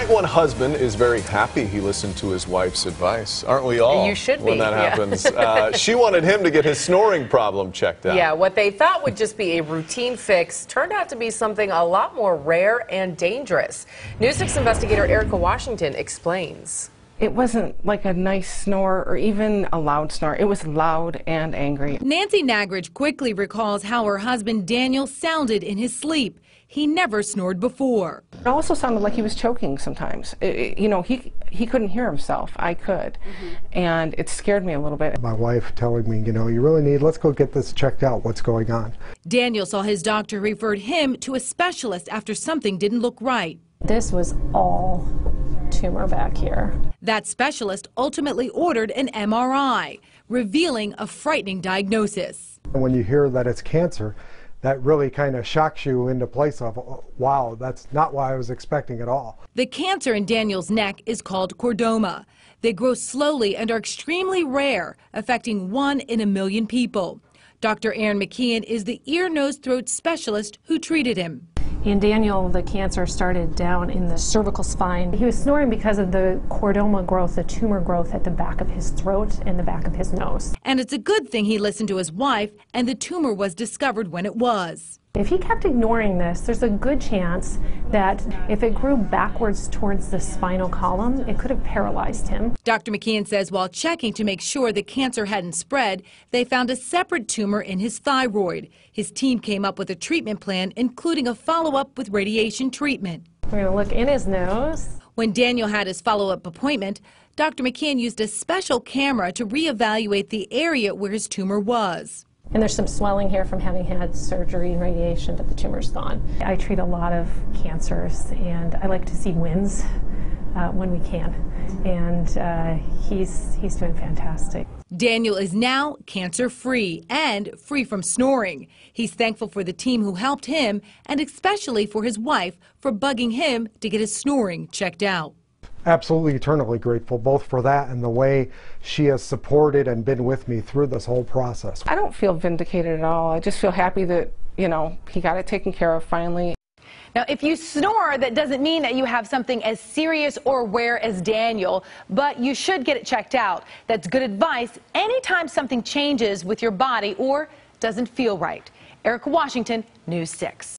Tonight, one husband is very happy he listened to his wife's advice. Aren't we all? You should be. When that happens. She wanted him to get his snoring problem checked out. Yeah, what they thought would just be a routine fix turned out to be something a lot more rare and dangerous. News 6 investigator Erica Washington explains. It wasn't like a nice snore or even a loud snore. It was loud and angry. Nancy Nagridge quickly recalls how her husband Daniel sounded in his sleep. He never snored before. It also sounded like he was choking sometimes. He couldn't hear himself. I could. And it scared me a little bit. My wife telling me, you really need, let's go get this checked out, what's going on. Daniel saw his doctor referred him to a specialist after something didn't look right. This was all tumor back here. That specialist ultimately ordered an MRI, revealing a frightening diagnosis. And when you hear that it's cancer, that really kind of shocks you into place of, wow, that's not what I was expecting at all. The cancer in Daniel's neck is called chordoma. They grow slowly and are extremely rare, affecting 1 in a million people. Dr. Aaron McKeon is the ear, nose, throat specialist who treated him. In Daniel, the cancer started down in the cervical spine. He was snoring because of the chordoma growth, the tumor growth at the back of his throat and the back of his nose. And it's a good thing he listened to his wife and the tumor was discovered when it was. If he kept ignoring this, there's a good chance that if it grew backwards towards the spinal column, it could have paralyzed him. Dr. McKeon says while checking to make sure the cancer hadn't spread, they found a separate tumor in his thyroid. His team came up with a treatment plan, including a follow-up with radiation treatment. We're going to look in his nose. When Daniel had his follow-up appointment, Dr. McKeon used a special camera to reevaluate the area where his tumor was. And there's some swelling here from having had surgery and radiation, but the tumor's gone. I treat a lot of cancers, and I like to see wins when we can. And he's doing fantastic. Daniel is now cancer-free and free from snoring. He's thankful for the team who helped him, and especially for his wife for bugging him to get his snoring checked out. Absolutely eternally grateful, both for that and the way she has supported and been with me through this whole process. I don't feel vindicated at all. I just feel happy that, he got it taken care of finally. Now, if you snore, that doesn't mean that you have something as serious or rare as Daniel, but you should get it checked out. That's good advice anytime something changes with your body or doesn't feel right. Erica Washington, News 6.